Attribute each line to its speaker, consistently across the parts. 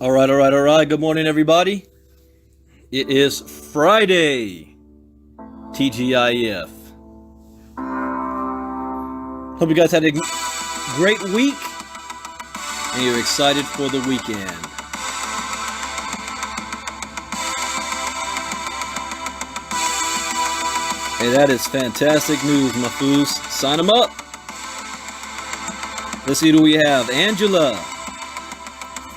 Speaker 1: All right. Good morning, everybody. It is Friday, TGIF. Hope you guys had a great week and you're excited for the weekend. Hey, that is fantastic news, my foos. Sign them up. Let's see who we have. Angela,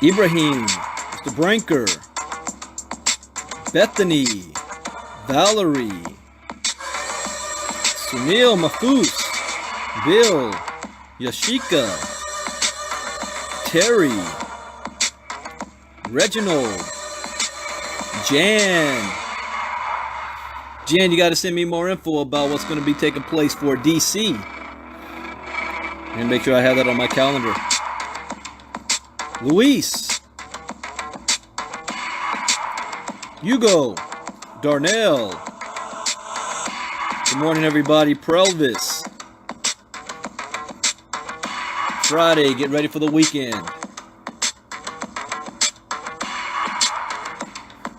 Speaker 1: Ibrahim, Mr. Branker, Bethany, Valerie, Sunil Mafus, Bill, Yashika, Terry, Reginald, Jan. Jan, you got to send me more info about what's going to be taking place for DC. And make sure I have that on my calendar. Luis, Hugo, Darnell. Good morning, everybody. Prelvis. Friday, get ready for the weekend.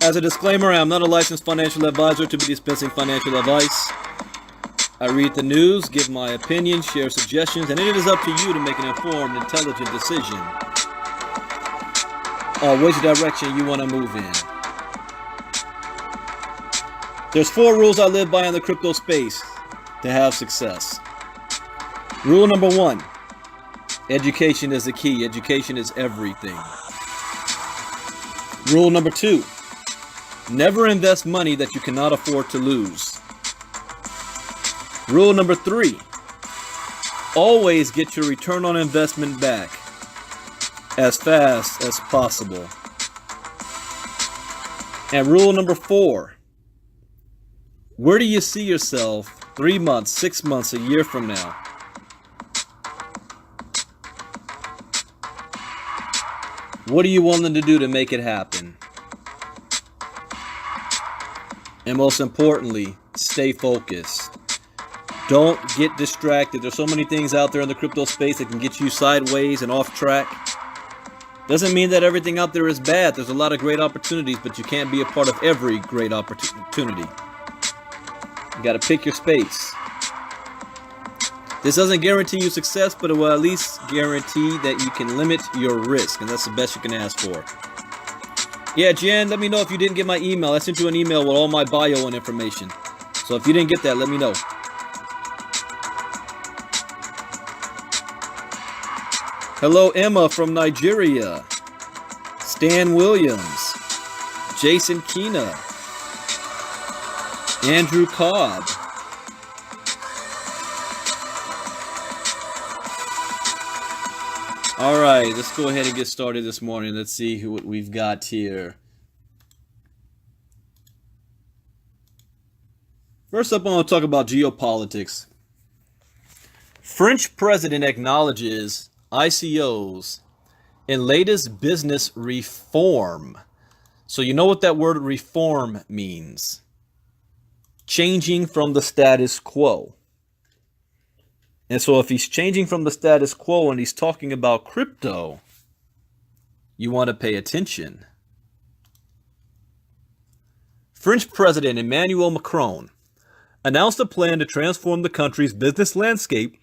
Speaker 1: As a disclaimer, I am not a licensed financial advisor to be dispensing financial advice. I read the news, give my opinion, share suggestions, and it is up to you to make an informed, intelligent decision on which direction you want to move in. There's 4 rules I live by in the crypto space to have success. Rule number 1, education is the key. Education is everything. Rule number 2, never invest money that you cannot afford to lose. Rule number 3, always get your return on investment back as fast as possible. And rule number 4, where do you see yourself 3 months, 6 months, a year from now? What are you willing to do to make it happen? And most importantly, stay focused. Don't get distracted. There's so many things out there in the crypto space that can get you sideways and off track. Doesn't mean that everything out there is bad. There's a lot of great opportunities, but you can't be a part of every great opportunity. You got to pick your space. This doesn't guarantee you success, but it will at least guarantee that you can limit your risk, and that's the best you can ask for. Yeah, Jen, let me know if you didn't get my email. I sent you an email with all my bio and information. So if you didn't get that, let me know. Hello, Emma from Nigeria. Stan Williams. Jason Keena. Andrew Cobb. All right, let's go ahead and get started this morning. Let's see what we've got here. First up, I want to talk about geopolitics. French president acknowledges ICOs in latest business reform. So you know what that word reform means. Changing from the status quo. And so if he's changing from the status quo and he's talking about crypto, you want to pay attention. French President Emmanuel Macron announced a plan to transform the country's business landscape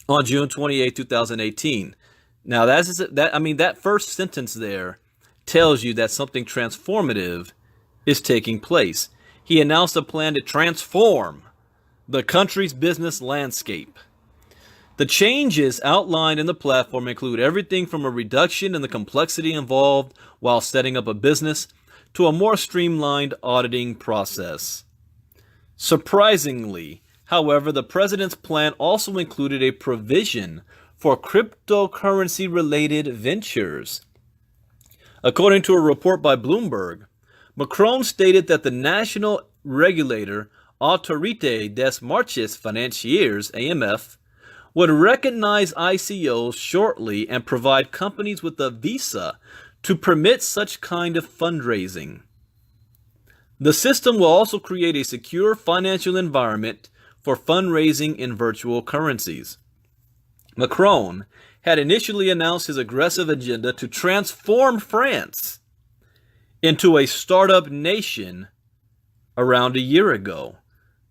Speaker 1: on June 28, 2018. Now, that first sentence there tells you that something transformative is taking place. He announced a plan to transform the country's business landscape. The changes outlined in the platform include everything from a reduction in the complexity involved while setting up a business to a more streamlined auditing process. Surprisingly, however, the president's plan also included a provision for cryptocurrency-related ventures. According to a report by Bloomberg, Macron stated that the national regulator Autorité des Marchés Financiers, AMF, would recognize ICOs shortly and provide companies with a visa to permit such kind of fundraising. The system will also create a secure financial environment for fundraising in virtual currencies. Macron had initially announced his aggressive agenda to transform France into a startup nation around a year ago.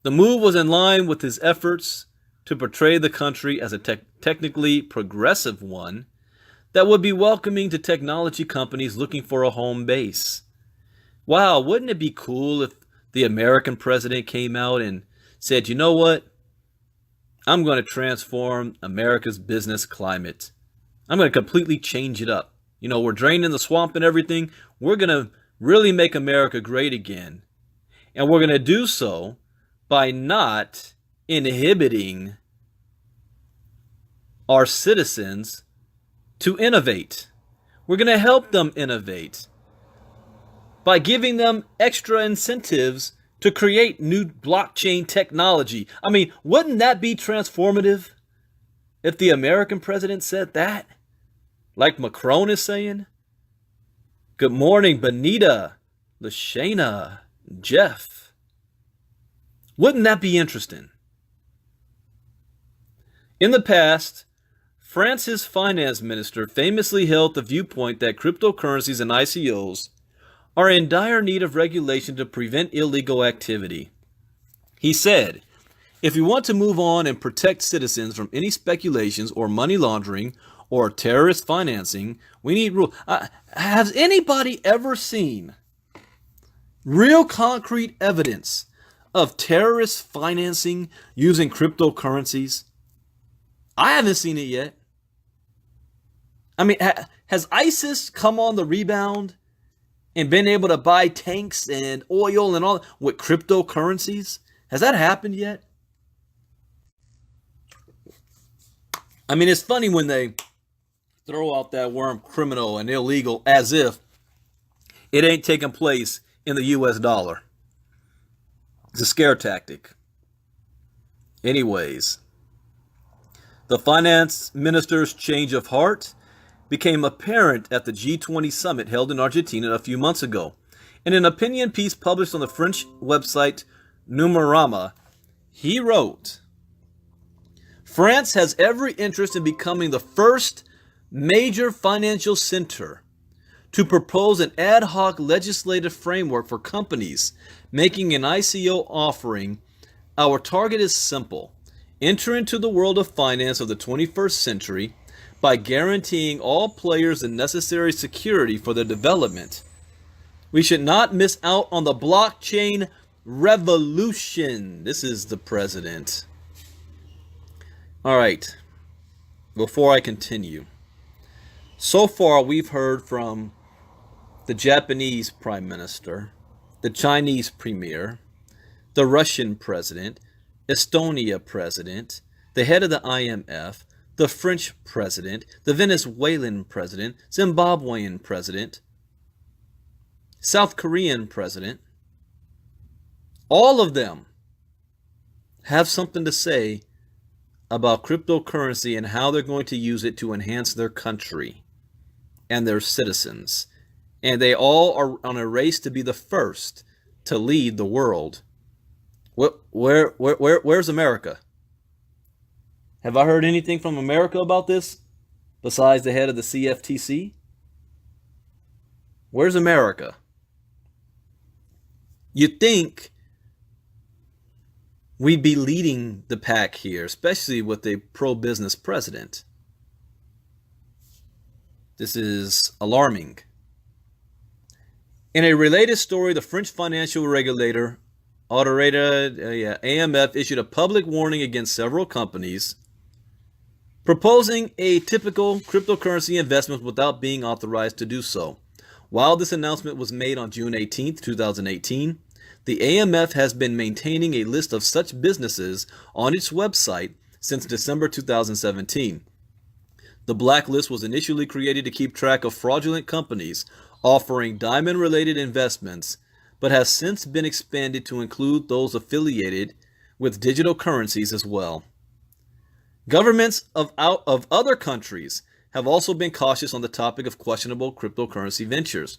Speaker 1: The move was in line with his efforts to portray the country as a technically progressive one that would be welcoming to technology companies looking for a home base. Wow, wouldn't it be cool if the American president came out and said, you know what? I'm going to transform America's business climate. I'm going to completely change it up. We're draining the swamp and everything. We're going to really make America great again. And we're going to do so by not inhibiting our citizens to innovate. We're going to help them innovate by giving them extra incentives to create new blockchain technology. I mean, wouldn't that be transformative if the American president said that? Like Macron is saying? Good morning, Benita, Lashana, Jeff. Wouldn't that be interesting? In the past, France's finance minister famously held the viewpoint that cryptocurrencies and ICOs are in dire need of regulation to prevent illegal activity. He said, if we want to move on and protect citizens from any speculations or money laundering or terrorist financing, we need rules. Has anybody ever seen real concrete evidence of terrorist financing using cryptocurrencies? I haven't seen it yet. I mean, has ISIS come on the rebound and been able to buy tanks and oil and all with cryptocurrencies? Has that happened yet? I mean, it's funny when they throw out that word criminal and illegal as if it ain't taking place in the US dollar. It's a scare tactic. Anyways, the finance minister's change of heart became apparent at the G20 summit held in Argentina a few months ago. In an opinion piece published on the French website Numerama, he wrote, France has every interest in becoming the first major financial center to propose an ad hoc legislative framework for companies making an ICO offering. Our target is simple. Enter into the world of finance of the 21st century by guaranteeing all players the necessary security for their development. We should not miss out on the blockchain revolution. This is the president. All right, before I continue, so far we've heard from the Japanese prime minister, the Chinese premier, the Russian president, Estonia president, the head of the IMF, the French president, the Venezuelan president, Zimbabwean president, South Korean president. All of them have something to say about cryptocurrency and how they're going to use it to enhance their country and their citizens. And they all are on a race to be the first to lead the world. Where's America? Have I heard anything from America about this besides the head of the CFTC? Where's America? You'd think we'd be leading the pack here, especially with a pro-business president. This is alarming. In a related story, the French financial regulator, AMF, issued a public warning against several companies proposing atypical cryptocurrency investments without being authorized to do so. While this announcement was made on June 18, 2018, the AMF has been maintaining a list of such businesses on its website since December 2017. The blacklist was initially created to keep track of fraudulent companies offering diamond-related investments, but has since been expanded to include those affiliated with digital currencies as well. Governments of other countries have also been cautious on the topic of questionable cryptocurrency ventures.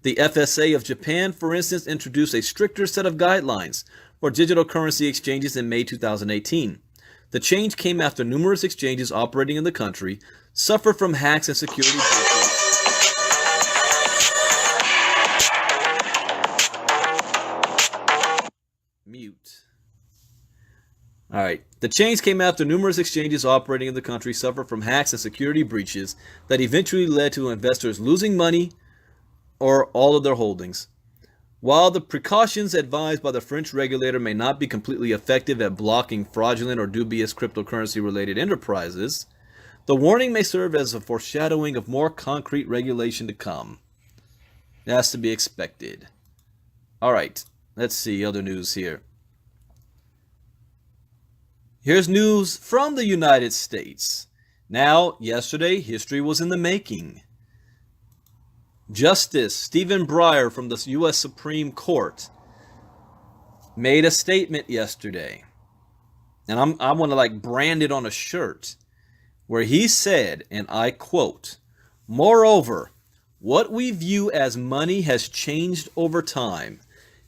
Speaker 1: The FSA of Japan, for instance, introduced a stricter set of guidelines for digital currency exchanges in May 2018. The change came after numerous exchanges operating in the country suffered from hacks and security breaches. Mute. All right. The change came after numerous exchanges operating in the country suffered from hacks and security breaches that eventually led to investors losing money or all of their holdings. While the precautions advised by the French regulator may not be completely effective at blocking fraudulent or dubious cryptocurrency-related enterprises, the warning may serve as a foreshadowing of more concrete regulation to come. That's to be expected. All right. Let's see other news here. Here's news from the United States. Now, yesterday, history was in the making. Justice Stephen Breyer from the U.S. Supreme Court made a statement yesterday. And I want to like brand it on a shirt, where he said, and I quote, "Moreover, what we view as money has changed over time.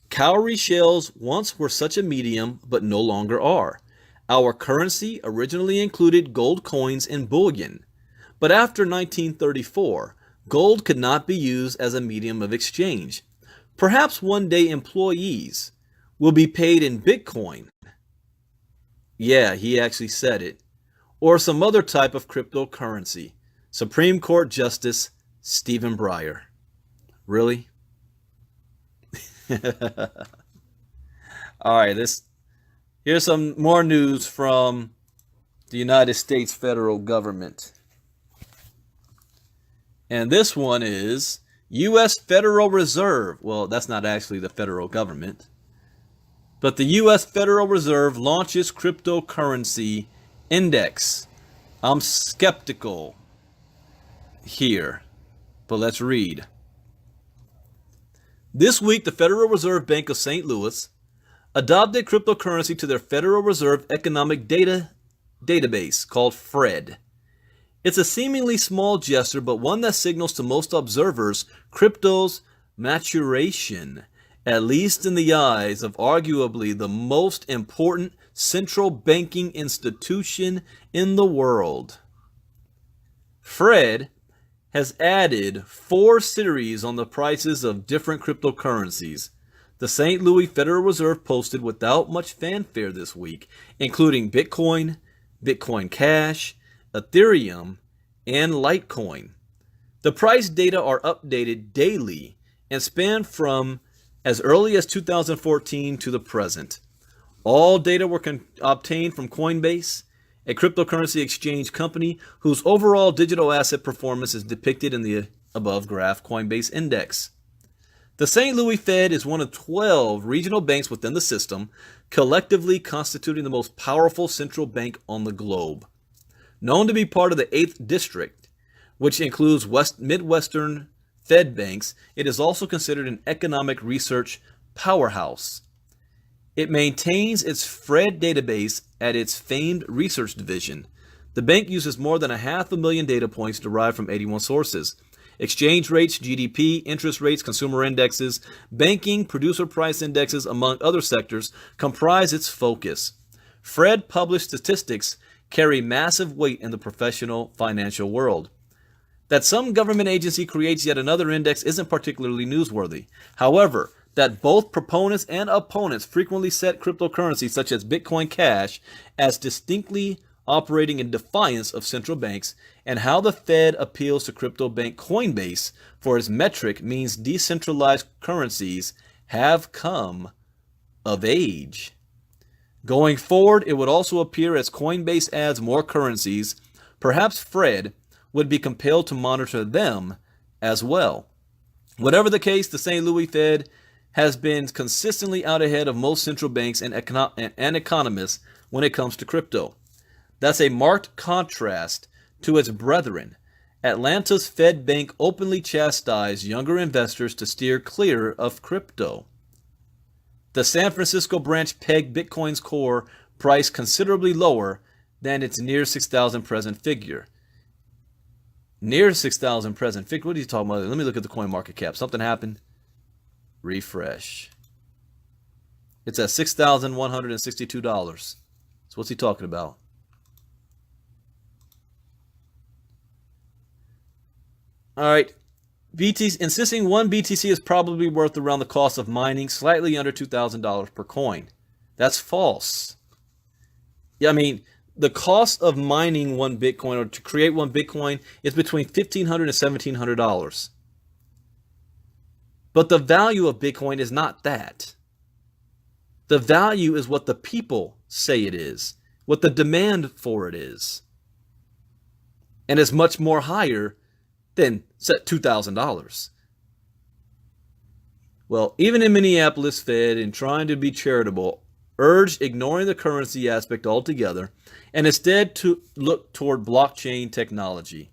Speaker 1: Cowrie shells once were such a medium, but no longer are. Our currency originally included gold coins and bullion, but after 1934, gold could not be used as a medium of exchange. Perhaps one day employees will be paid in Bitcoin." Yeah, he actually said it. "Or some other type of cryptocurrency." Supreme Court Justice Stephen Breyer. Really? All right, here's some more news from the United States federal government. And this one is U.S. Federal Reserve. Well, that's not actually the federal government. But the U.S. Federal Reserve launches cryptocurrency index. I'm skeptical here, but let's read. This week, the Federal Reserve Bank of St. Louis adopted cryptocurrency to their Federal Reserve Economic Data database called FRED. It's a seemingly small gesture, but one that signals to most observers crypto's maturation, at least in the eyes of arguably the most important central banking institution in the world. FRED has added 4 series on the prices of different cryptocurrencies. The St. Louis Federal Reserve posted without much fanfare this week, including Bitcoin, Bitcoin Cash, Ethereum, and Litecoin. The price data are updated daily and span from as early as 2014 to the present. All data were obtained from Coinbase, a cryptocurrency exchange company whose overall digital asset performance is depicted in the above graph Coinbase index. The St. Louis Fed is one of 12 regional banks within the system, collectively constituting the most powerful central bank on the globe. Known to be part of the 8th District, which includes Midwestern Fed banks, it is also considered an economic research powerhouse. It maintains its FRED database at its famed research division. The bank uses more than 500,000 data points derived from 81 sources. Exchange rates, GDP, interest rates, consumer indexes, banking, producer price indexes, among other sectors, comprise its focus. FRED published statistics carry massive weight in the professional financial world. That some government agency creates yet another index isn't particularly newsworthy. However, that both proponents and opponents frequently set cryptocurrencies such as Bitcoin Cash as distinctly operating in defiance of central banks, and how the Fed appeals to crypto bank Coinbase for its metric means decentralized currencies have come of age. Going forward, it would also appear as Coinbase adds more currencies, perhaps FRED would be compelled to monitor them as well. Whatever the case, the St. Louis Fed has been consistently out ahead of most central banks and economists when it comes to crypto. That's a marked contrast to its brethren. Atlanta's Fed Bank openly chastised younger investors to steer clear of crypto. The San Francisco branch pegged Bitcoin's core price considerably lower than its near 6,000 present figure. Near 6,000 present figure? What are you talking about? Let me look at the coin market cap. Something happened. Refresh. It's at $6,162. So what's he talking about? All right. BTC insisting one BTC is probably worth around the cost of mining, slightly under $2,000 per coin. That's false. Yeah, I mean, the cost of mining one Bitcoin or to create one Bitcoin is between $1,500 and $1,700. But the value of Bitcoin is not that. The value is what the people say it is, what the demand for it is. And it's much more higher than set $2,000. Well, even in Minneapolis, Fed, in trying to be charitable, urged ignoring the currency aspect altogether and instead to look toward blockchain technology.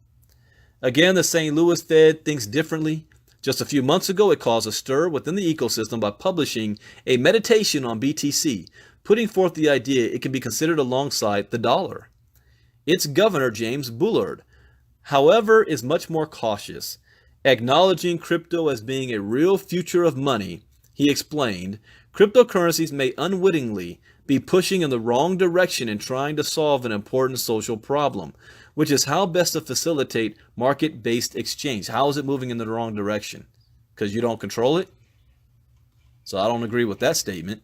Speaker 1: Again, the St. Louis Fed thinks differently. Just a few months ago, it caused a stir within the ecosystem by publishing a meditation on BTC, putting forth the idea it can be considered alongside the dollar. Its governor, James Bullard, however, is much more cautious. Acknowledging crypto as being a real future of money, he explained, cryptocurrencies may unwittingly be pushing in the wrong direction in trying to solve an important social problem, which is how best to facilitate market-based exchange. How is it moving in the wrong direction? Because you don't control it? So I don't agree with that statement.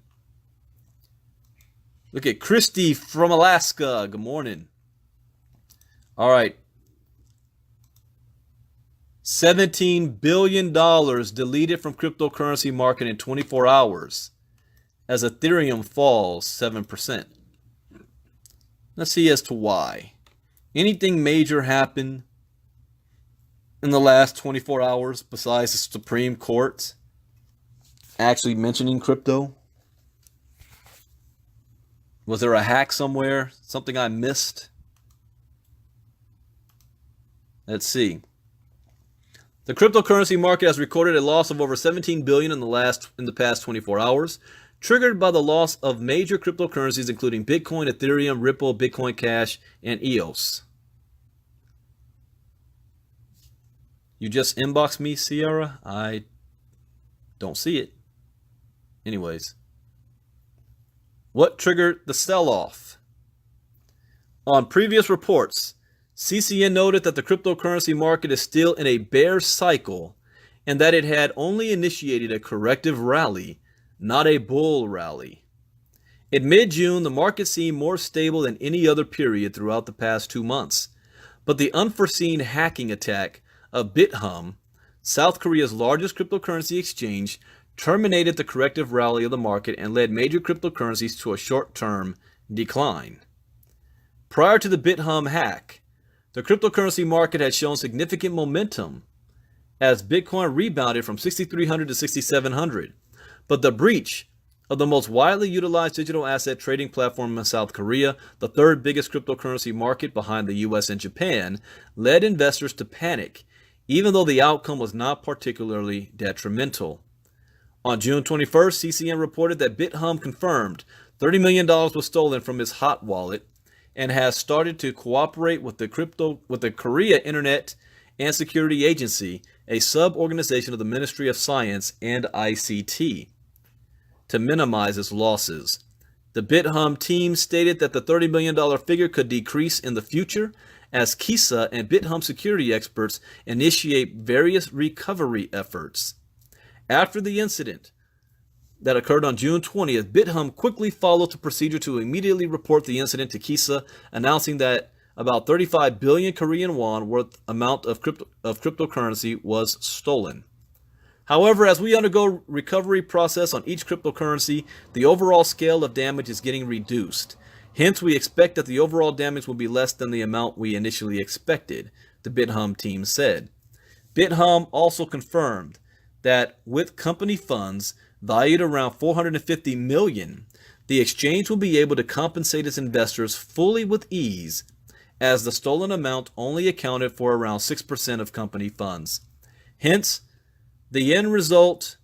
Speaker 1: Look at Christy from Alaska. Good morning. All right. $17 billion deleted from cryptocurrency market in 24 hours as Ethereum falls 7%. Let's see as to why. Anything major happen in the last 24 hours besides the Supreme Court actually mentioning crypto? Was there a hack somewhere? Something I missed? Let's see. The cryptocurrency market has recorded a loss of over $17 billion in the past 24 hours, triggered by the loss of major cryptocurrencies including Bitcoin, Ethereum, Ripple, Bitcoin Cash, and EOS. You just inboxed me, Sierra? I don't see it. Anyways. What triggered the sell-off? On previous reports, CCN noted that the cryptocurrency market is still in a bear cycle and that it had only initiated a corrective rally, not a bull rally. In mid-June, the market seemed more stable than any other period throughout the past 2 months, but the unforeseen hacking attack of BitHum, South Korea's largest cryptocurrency exchange, terminated the corrective rally of the market and led major cryptocurrencies to a short-term decline. Prior to the BitHum hack, the cryptocurrency market had shown significant momentum as Bitcoin rebounded from 6,300 to 6,700. But the breach of the most widely utilized digital asset trading platform in South Korea, the third biggest cryptocurrency market behind the US and Japan, led investors to panic, even though the outcome was not particularly detrimental. On June 21st, CCN reported that BitHum confirmed $30 million was stolen from its hot wallet and has started to cooperate with the Korea Internet and Security Agency, a sub-organization of the Ministry of Science and ICT, to minimize its losses. The BitHum team stated that the $30 million figure could decrease in the future as KISA and BitHum security experts initiate various recovery efforts. After the incident that occurred on June 20th, BitHum quickly followed the procedure to immediately report the incident to KISA, announcing that about 35 billion Korean won worth amount of cryptocurrency was stolen. However, as we undergo recovery process on each cryptocurrency, the overall scale of damage is getting reduced. Hence, we expect that the overall damage will be less than the amount we initially expected, the BitHum team said. BitHum also confirmed that with company funds valued around $450 million, the exchange will be able to compensate its investors fully with ease, as the stolen amount only accounted for around 6% of company funds. Hence, the end result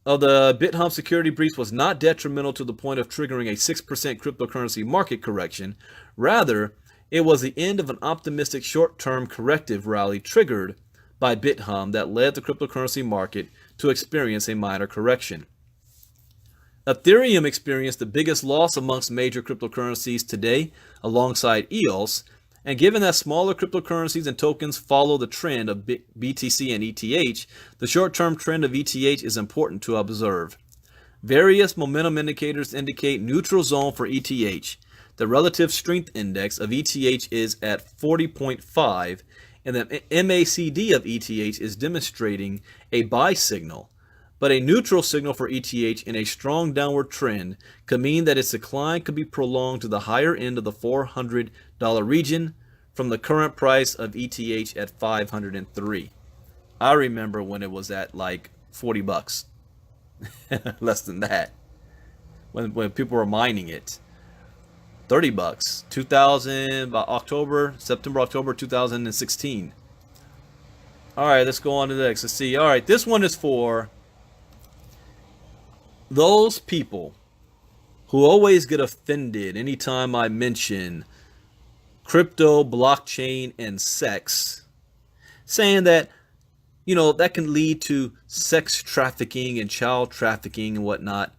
Speaker 1: of the BitHum security breach was not detrimental to the point of triggering a 6% cryptocurrency market correction. Rather, it was the end of an optimistic short-term corrective rally triggered by BitHum that led the cryptocurrency market to experience a minor correction. Ethereum experienced the biggest loss amongst major cryptocurrencies today, alongside EOS, And given that smaller cryptocurrencies and tokens follow the trend of BTC and ETH, the short-term trend of ETH is important to observe. Various momentum indicators indicate neutral zone for ETH. The relative strength index of ETH is at 40.5, and the MACD of ETH is demonstrating a buy signal. But a neutral signal for ETH in a strong downward trend could mean that its decline could be prolonged to the higher end of the $400 region from the current price of ETH at 503. I remember when it was at like 40 bucks. Less than that. When people were mining it. 30 bucks. 2000 by September, October 2016. All right, let's go on to the next. Let's see. All right, this one is for those people who always get offended anytime I mention crypto, blockchain, and sex, saying that, that can lead to sex trafficking and child trafficking and whatnot.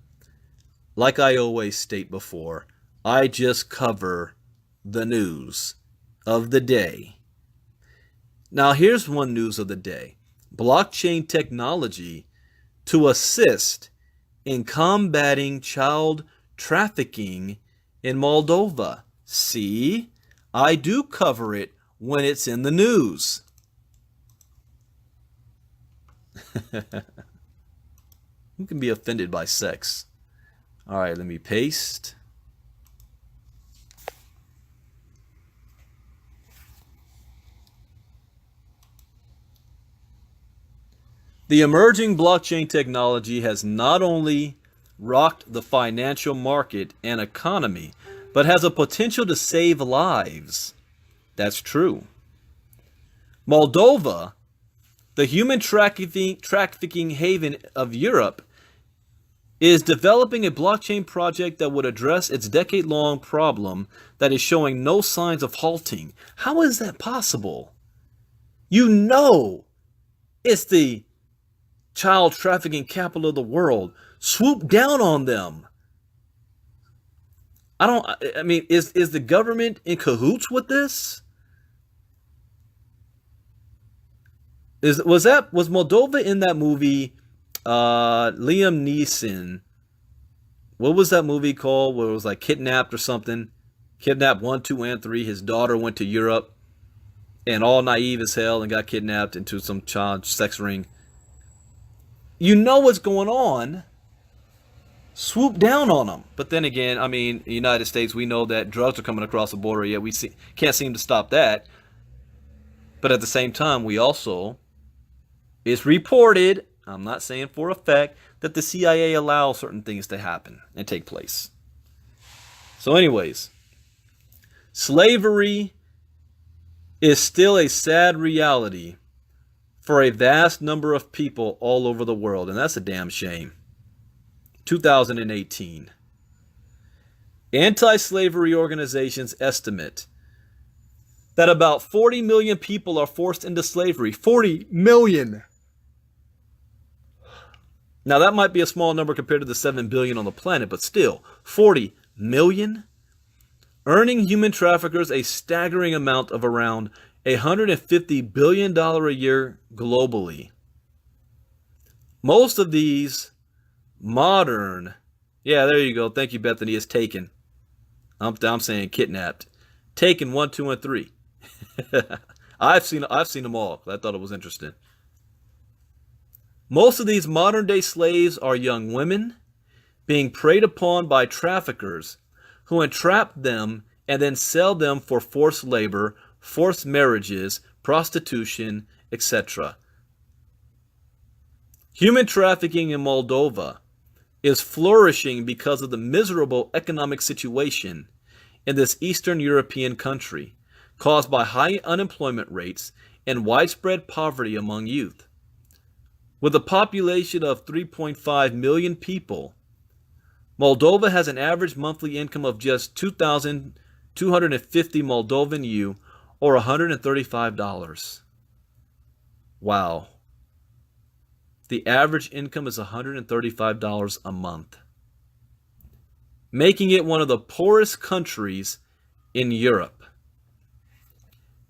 Speaker 1: Like I always state before, I just cover the news of the day. Now, here's one news of the day. Blockchain technology to assist in combating child trafficking in Moldova. See, I do cover it when it's in the news. Who can be offended by sex? All right, let me paste. The emerging blockchain technology has not only rocked the financial market and economy, but has a potential to save lives. That's true. Moldova, the human trafficking haven of Europe, is developing a blockchain project that would address its decade-long problem that is showing no signs of halting. How is that possible? It's the child trafficking capital of the world. Swoop down on them. Is the government in cahoots with this? Was Moldova in that movie? Liam Neeson. What was that movie called? Where it was like Kidnapped or something? Kidnapped 1, 2, and 3. His daughter went to Europe and all naive as hell and got kidnapped into some child sex ring. You know what's going on. Swoop down on them. But then again, the United States, we know that drugs are coming across the border. Yeah, can't seem to stop that. But at the same time, it's reported, I'm not saying for a fact, that the CIA allows certain things to happen and take place. So anyways, slavery is still a sad reality for a vast number of people all over the world, and that's a damn shame. 2018. Anti-slavery organizations estimate that about 40 million people are forced into slavery. 40 million! Now, that might be a small number compared to the 7 billion on the planet, but still, 40 million? Earning human traffickers a staggering amount of around $150 billion a year globally. Most of these modern, yeah, there you go. Thank you, Bethany. Is taken. I'm saying kidnapped. Taken 1, 2, and 3. I've seen them all. I thought it was interesting. Most of these modern day slaves are young women being preyed upon by traffickers who entrap them and then sell them for forced labor, forced marriages, prostitution, etc. Human trafficking in Moldova is flourishing because of the miserable economic situation in this Eastern European country, caused by high unemployment rates and widespread poverty among youth. With a population of 3.5 million people, Moldova has an average monthly income of just 2,250 Moldovan U, or $135. Wow. The average income is $135 a month, making it one of the poorest countries in Europe.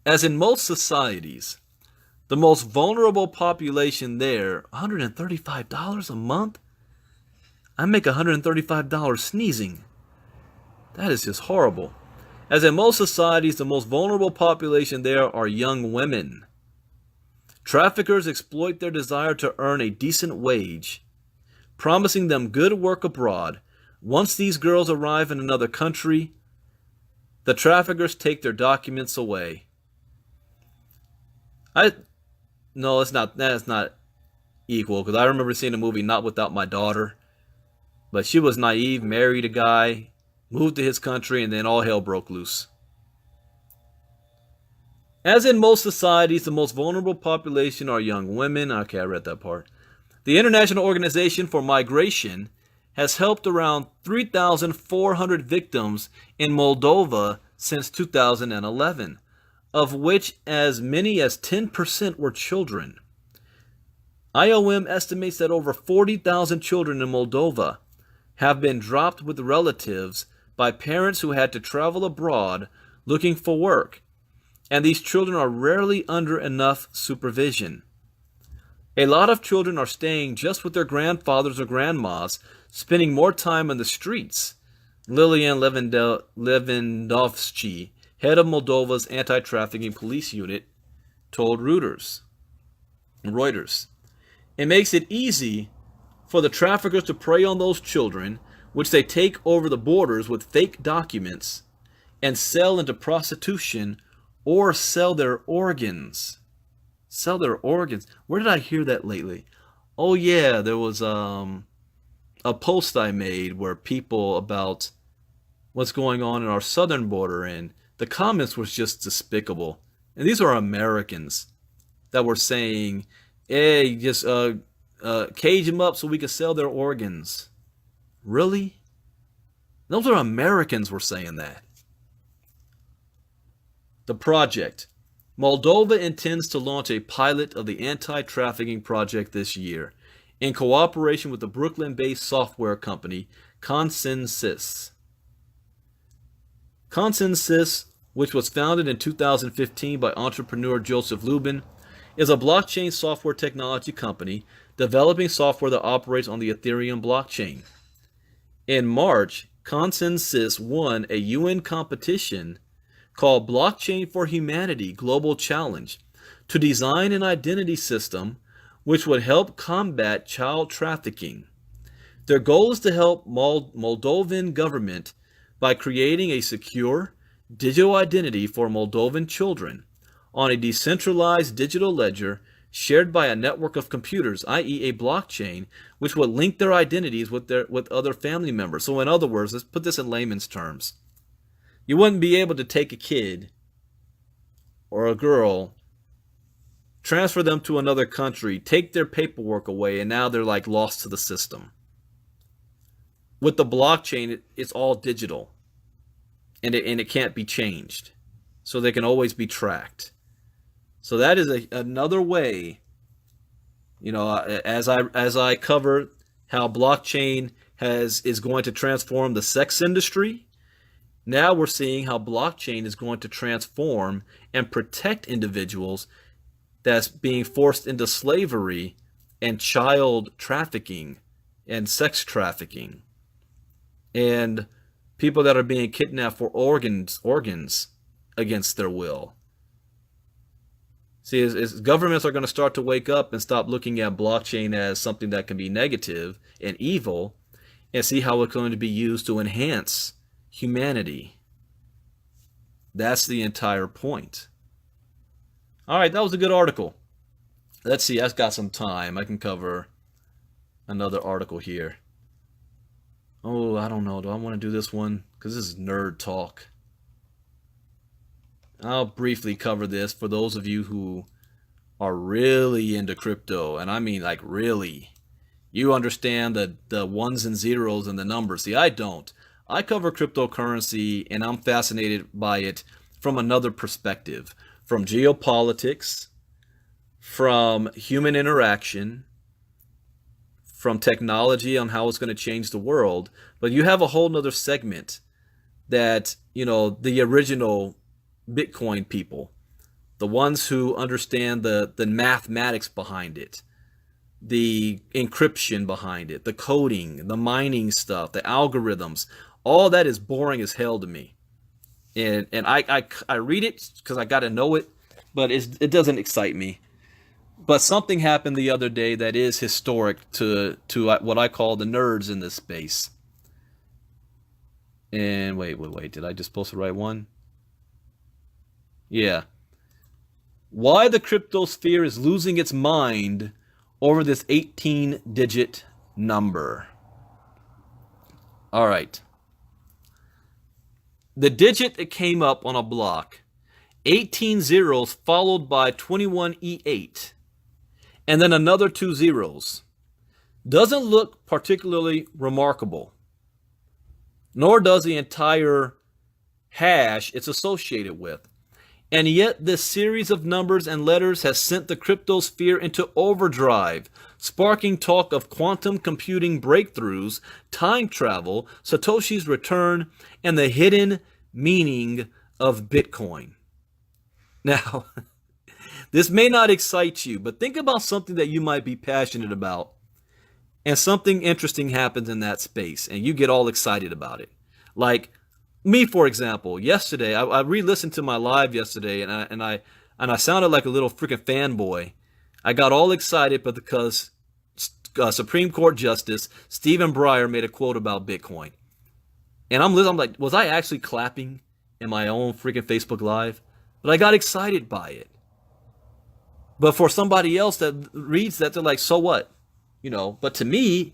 Speaker 1: As in most societies, the most vulnerable population there, $135 a month? I make $135 sneezing. That is just horrible. As in most societies, the most vulnerable population there are young women. Traffickers exploit their desire to earn a decent wage, promising them good work abroad. Once these girls arrive in another country, the traffickers take their documents away. No, it's not. That's not equal, because I remember seeing a movie Not Without My Daughter, but she was naive, married a guy, moved to his country, and then all hell broke loose. As in most societies, the most vulnerable population are young women. Okay, I read that part. The International Organization for Migration has helped around 3,400 victims in Moldova since 2011, of which as many as 10% were children. IOM estimates that over 40,000 children in Moldova have been dropped with relatives by parents who had to travel abroad looking for work, and these children are rarely under enough supervision. A lot of children are staying just with their grandfathers or grandmas, spending more time on the streets. Lilian Lewandowski, head of Moldova's anti-trafficking police unit, told Reuters. It makes it easy for the traffickers to prey on those children, which they take over the borders with fake documents and sell into prostitution or sell their organs. Sell their organs. Where did I hear that lately? Oh yeah, there was a post I made where people about what's going on in our southern border, and the comments was just despicable. And these are Americans that were saying, hey, just cage them up so we can sell their organs. Really? Those are Americans were saying that. The project. Moldova intends to launch a pilot of the anti-trafficking project this year, in cooperation with the Brooklyn-based software company Consensys. Consensys, which was founded in 2015 by entrepreneur Joseph Lubin, is a blockchain software technology company developing software that operates on the Ethereum blockchain. In March, Consensys won a UN competition called Blockchain for Humanity Global Challenge to design an identity system which would help combat child trafficking. Their goal is to help Moldovan government by creating a secure digital identity for Moldovan children on a decentralized digital ledger shared by a network of computers, i.e. a blockchain, which would link their identities with other family members. So in other words, let's put this in layman's terms. You wouldn't be able to take a kid or a girl, transfer them to another country, take their paperwork away, and now they're like lost to the system. With the blockchain, it's all digital, and it can't be changed, so they can always be tracked. So that is another way, as I cover how blockchain is going to transform the sex industry. Now we're seeing how blockchain is going to transform and protect individuals that's being forced into slavery and child trafficking and sex trafficking, and people that are being kidnapped for organs against their will. See, as governments are going to start to wake up and stop looking at blockchain as something that can be negative and evil, and see how it's going to be used to enhance humanity. That's the entire point. All right, that was a good article. Let's see, I've got some time. I can cover another article here. Oh, I don't know. Do I want to do this one? Because this is nerd talk. I'll briefly cover this for those of you who are really into crypto. And I mean like really. You understand the ones and zeros and the numbers. See, I don't. I cover cryptocurrency and I'm fascinated by it from another perspective. From geopolitics, from human interaction, from technology on how it's going to change the world. But you have a whole nother segment that, the original Bitcoin people the ones who understand the mathematics behind it, the encryption behind it, the coding, the mining stuff, the algorithms, all that is boring as hell to me. And I read it because I got to know it, but it doesn't excite me. But something happened the other day that is historic to what I call the nerds in this space. And wait, did I just post the right one? Yeah. Why the cryptosphere is losing its mind over this 18-digit number. All right. The digit that came up on a block, 18 zeros followed by 21E8, and then another 2 zeros, doesn't look particularly remarkable, nor does the entire hash it's associated with. And yet this series of numbers and letters has sent the cryptosphere into overdrive, sparking talk of quantum computing breakthroughs, time travel, Satoshi's return, and the hidden meaning of Bitcoin. Now, this may not excite you, but think about something that you might be passionate about, and something interesting happens in that space, and you get all excited about it. Like me, for example, yesterday, I re-listened to my live yesterday, and I sounded like a little freaking fanboy. I got all excited because Supreme Court Justice Stephen Breyer made a quote about Bitcoin. And I'm like, was I actually clapping in my own freaking Facebook Live? But I got excited by it. But for somebody else that reads that, they're like, so what? You know, but to me,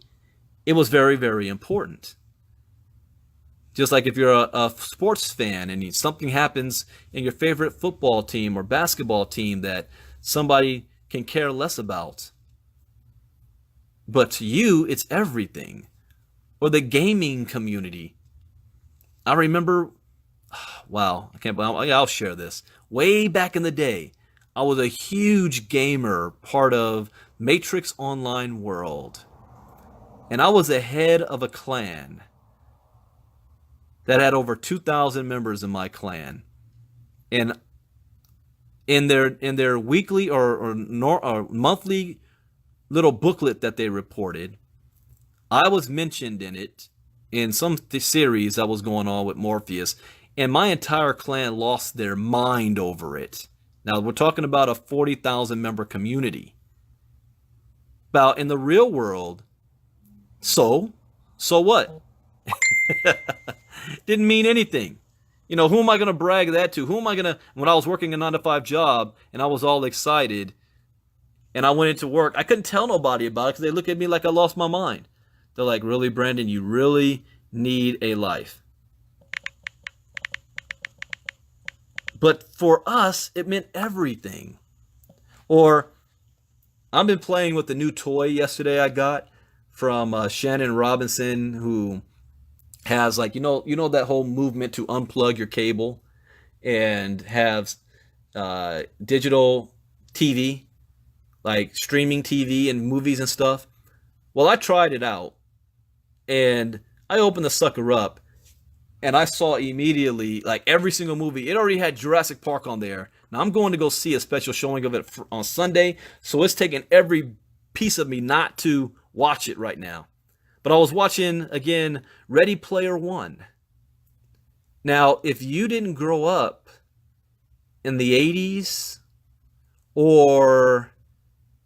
Speaker 1: it was very, very important. Just like if you're a sports fan and something happens in your favorite football team or basketball team that somebody can care less about. But to you, it's everything. Or the gaming community. I remember, wow, I'll share this. Way back in the day, I was a huge gamer, part of Matrix Online World. And I was the head of a clan that had over 2,000 members in my clan. And in their weekly or monthly little booklet that they reported, I was mentioned in it in some series that was going on with Morpheus, and my entire clan lost their mind over it. Now, we're talking about a 40,000 member community. About in the real world, so what? Didn't mean anything. You know, who am I going to brag that to? Who am I going to, when I was working a 9-to-5 job and I was all excited and I went into work, I couldn't tell nobody about it because they look at me like I lost my mind. They're like, really, Brandon, you really need a life. But for us, it meant everything. Or I've been playing with the new toy yesterday I got from Shannon Robinson, who has like, you know that whole movement to unplug your cable and have digital TV, like streaming TV and movies and stuff. Well, I tried it out and I opened the sucker up and I saw immediately, like every single movie, it already had Jurassic Park on there. Now I'm going to go see a special showing of it on Sunday, so it's taking every piece of me not to watch it right now. But I was watching, again, Ready Player One. Now, if you didn't grow up in the 80s or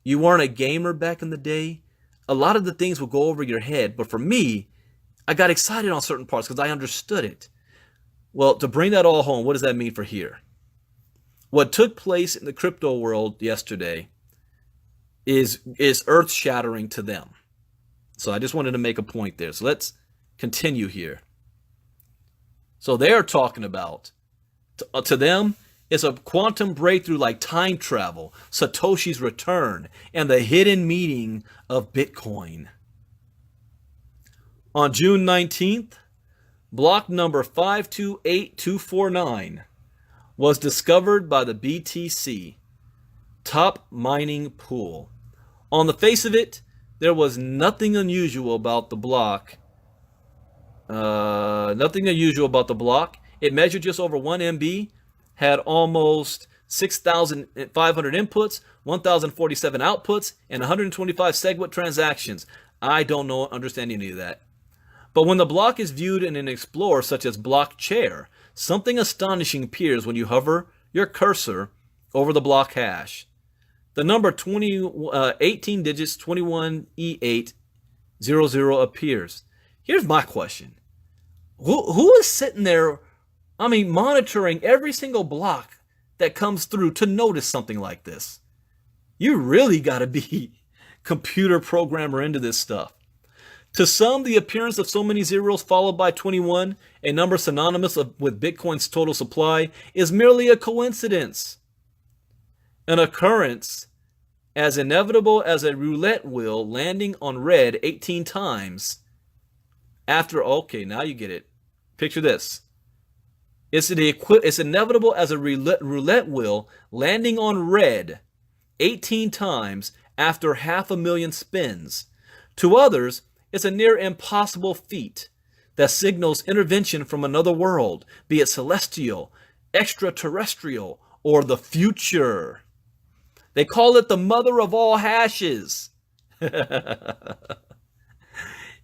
Speaker 1: you weren't a gamer back in the day, a lot of the things will go over your head. But for me, I got excited on certain parts because I understood it. Well, to bring that all home, what does that mean for here? What took place in the crypto world yesterday is earth-shattering to them. So I just wanted to make a point there. So let's continue here. So they're talking about, to them, it's a quantum breakthrough like time travel, Satoshi's return, and the hidden meaning of Bitcoin. On June 19th, block number 528249 was discovered by the BTC top mining pool. On the face of it, there was nothing unusual about the block. Nothing unusual about the block. It measured just over 1 MB, had almost 6,500 inputs, 1,047 outputs, and 125 SegWit transactions. I don't understand any of that. But when the block is viewed in an explorer such as Block Chair, something astonishing appears when you hover your cursor over the block hash. The number 18 digits 21E800 appears. Here's my question. Who is sitting there, monitoring every single block that comes through to notice something like this? You really got to be computer programmer into this stuff. To some, the appearance of so many zeros followed by 21, a number synonymous with Bitcoin's total supply, is merely a coincidence. An occurrence as inevitable as a roulette wheel landing on red 18 times after, okay, now you get it. Picture this. It's inevitable as a roulette wheel landing on red 18 times after 500,000 spins. To others, it's a near impossible feat that signals intervention from another world, be it celestial, extraterrestrial, or the future. They call it the mother of all hashes.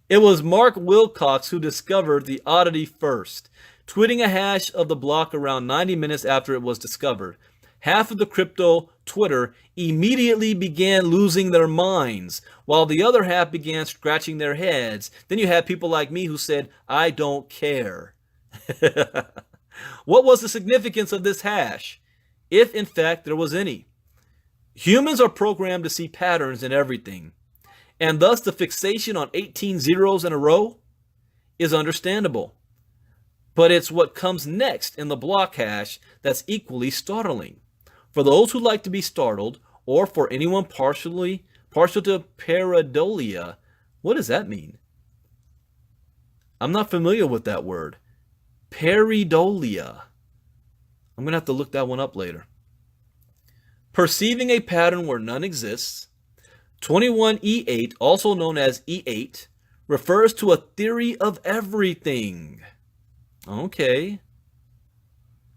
Speaker 1: It was Mark Wilcox who discovered the oddity first, tweeting a hash of the block around 90 minutes after it was discovered. Half of the crypto Twitter immediately began losing their minds, while the other half began scratching their heads. Then you had people like me who said, I don't care. What was the significance of this hash, if in fact there was any? Humans are programmed to see patterns in everything, and thus the fixation on 18 zeros in a row is understandable. But it's what comes next in the block hash that's equally startling. For those who like to be startled, or for anyone partial to pareidolia, what does that mean? I'm not familiar with that word. Pareidolia. I'm going to have to look that one up later. Perceiving a pattern where none exists, 21E8, also known as E8, refers to a theory of everything. Okay.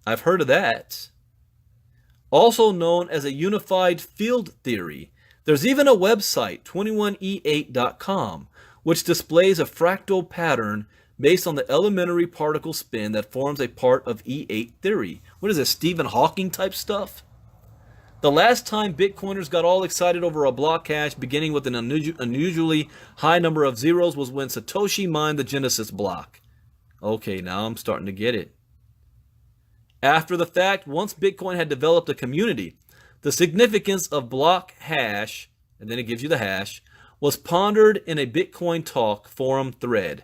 Speaker 1: I've heard of that. Also known as a unified field theory. There's even a website, 21E8.com, which displays a fractal pattern based on the elementary particle spin that forms a part of E8 theory. What is this, Stephen Hawking type stuff? The last time Bitcoiners got all excited over a block hash beginning with an unusually high number of zeros was when Satoshi mined the Genesis block. Okay, now I'm starting to get it. After the fact, once Bitcoin had developed a community, the significance of block hash, and then it gives you the hash, was pondered in a Bitcoin Talk forum thread.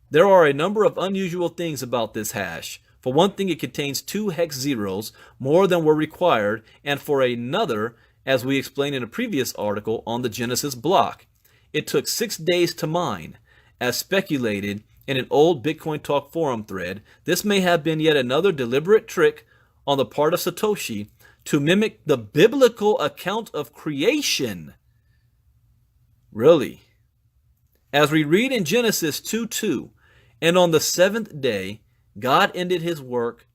Speaker 1: There are a number of unusual things about this hash. For one thing, it contains 2 hex zeros, more than were required, and for another, as we explained in a previous article on the Genesis block, it took 6 days to mine. As speculated in an old Bitcoin Talk forum thread, this may have been yet another deliberate trick on the part of Satoshi to mimic the biblical account of creation. Really? As we read in Genesis 2:2, and on the 7th day, God ended his work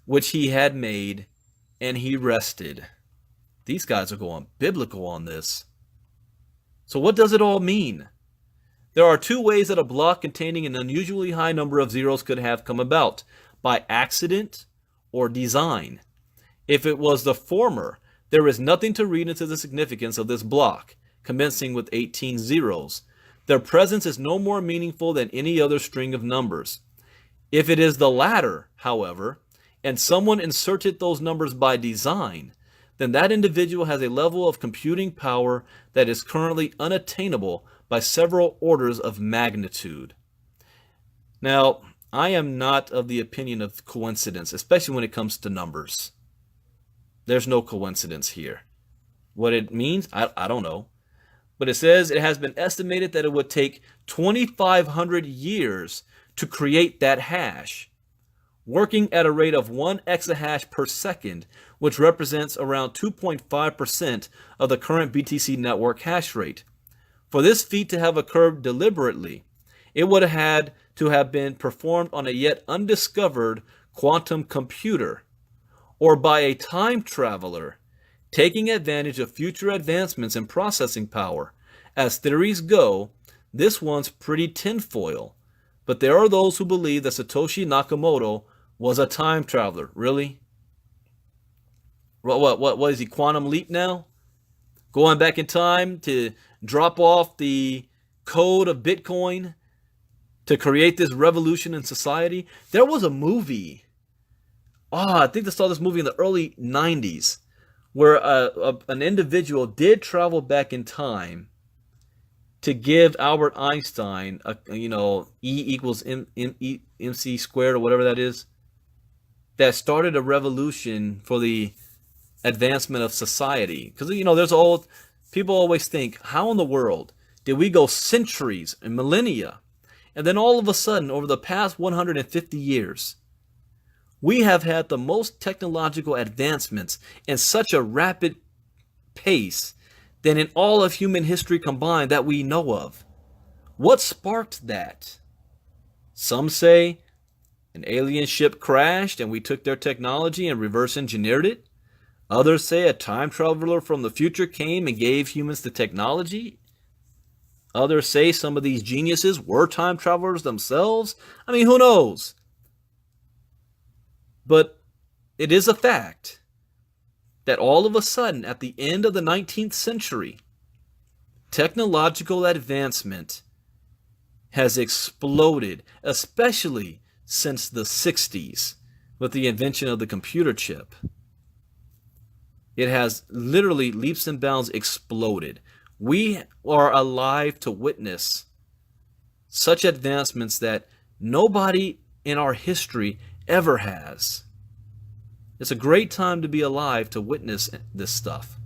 Speaker 1: which he had made, and he rested. These guys are going biblical on this. So what does it all mean? There are 2 ways that a block containing an unusually high number of zeros could have come about: by accident or design. If it was the former, there is nothing to read into the significance of this block, commencing with 18 zeros. Their presence is no more meaningful than any other string of numbers. If it is the latter, however, and someone inserted those numbers by design, then that individual has a level of computing power that is currently unattainable by several orders of magnitude. Now, I am not of the opinion of coincidence, especially when it comes to numbers. There's no coincidence here. What it means, I don't know. But it says it has been estimated that it would take 2,500 years to create that hash, working at a rate of 1 exahash per second, which represents around 2.5% of the current BTC network hash rate. For this feat to have occurred deliberately, it would have had to have been performed on a yet undiscovered quantum computer, or by a time traveler taking advantage of future advancements in processing power. As theories go, this one's pretty tinfoil, but there are those who believe that Satoshi Nakamoto was a time traveler. Really? What is he, Quantum Leap now? Going back in time to drop off the code of Bitcoin to create this revolution in society? There was a movie. I think I saw this movie in the early 90s where an individual did travel back in time to give Albert Einstein, E equals MC squared or whatever that is, that started a revolution for the advancement of society. Because, there's people always think, how in the world did we go centuries and millennia, and then all of a sudden, over the past 150 years, we have had the most technological advancements in such a rapid pace than in all of human history combined that we know of. What sparked that? Some say an alien ship crashed and we took their technology and reverse engineered it. Others say a time traveler from the future came and gave humans the technology. Others say some of these geniuses were time travelers themselves. I mean, who knows? But it is a fact that all of a sudden, at the end of the 19th century, technological advancement has exploded, especially since the 60s with the invention of the computer chip. It has literally leaps and bounds exploded. We are alive to witness such advancements that nobody in our history ever has. It's a great time to be alive to witness this stuff.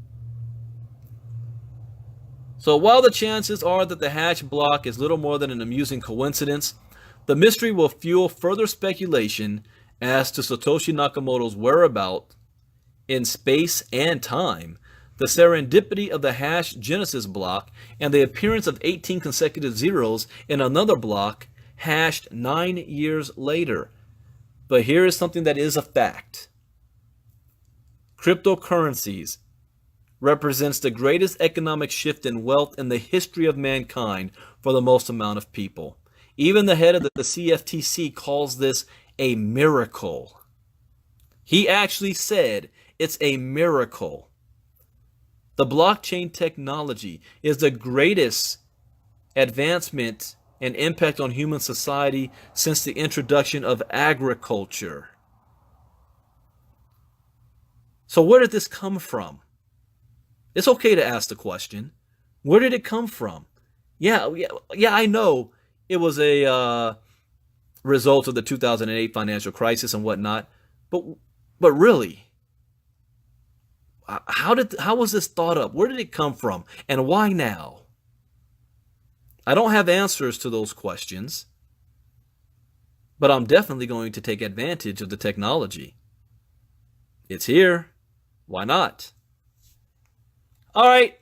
Speaker 1: So while the chances are that the hash block is little more than an amusing coincidence, the mystery will fuel further speculation as to Satoshi Nakamoto's whereabouts in space and time, the serendipity of the hash genesis block, and the appearance of 18 consecutive zeros in another block hashed 9 years later. But here is something that is a fact. Cryptocurrencies represents the greatest economic shift in wealth in the history of mankind for the most amount of people. Even the head of the CFTC calls this a miracle. He actually said it's a miracle. The blockchain technology is the greatest advancement and impact on human society since the introduction of agriculture. So where did this come from? It's okay to ask the question. Where did it come from? Yeah, I know it was a result of the 2008 financial crisis and whatnot, but really, how was this thought up? Where did it come from? And why now? I don't have answers to those questions, but I'm definitely going to take advantage of the technology. It's here. Why not? All right,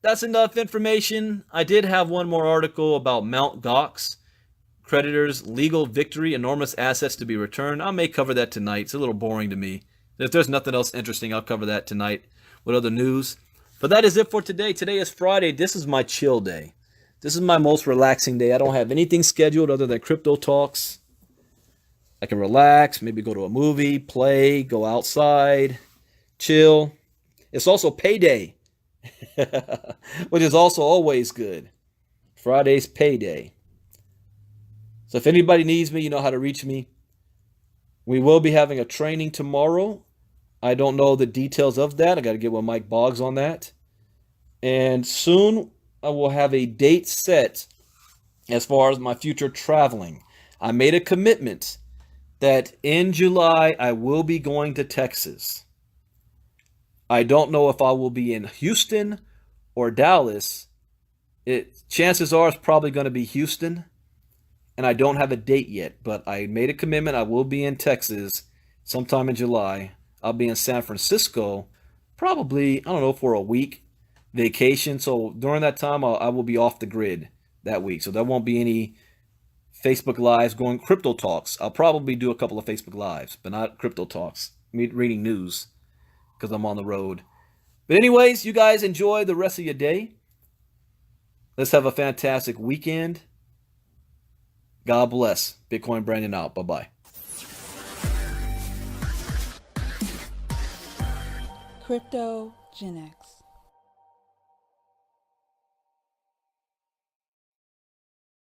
Speaker 1: that's enough information. I did have one more article about Mt. Gox. Creditors' legal victory, enormous assets to be returned. I may cover that tonight. It's a little boring to me. If there's nothing else interesting, I'll cover that tonight with other news. But that is it for today. Today is Friday. This is my chill day. This is my most relaxing day. I don't have anything scheduled other than crypto talks. I can relax, maybe go to a movie, play, go outside, chill. It's also payday, which is also always good. Friday's payday. So if anybody needs me, you know how to reach me. We will be having a training tomorrow. I don't know the details of that. I got to get with Mike Boggs on that. And soon I will have a date set as far as my future traveling. I made a commitment that in July I will be going to Texas. I don't know if I will be in Houston or Dallas. Chances are it's probably going to be Houston. And I don't have a date yet, but I made a commitment. I will be in Texas sometime in July. I'll be in San Francisco probably, I don't know, for a week vacation. So during that time, I will be off the grid that week. So there won't be any Facebook Lives going crypto talks. I'll probably do a couple of Facebook Lives, but not crypto talks. reading news because I'm on the road. But anyways, you guys enjoy the rest of your day. Let's have a fantastic weekend. God bless. Bitcoin Brandon out. Bye-bye.
Speaker 2: Crypto Gen X.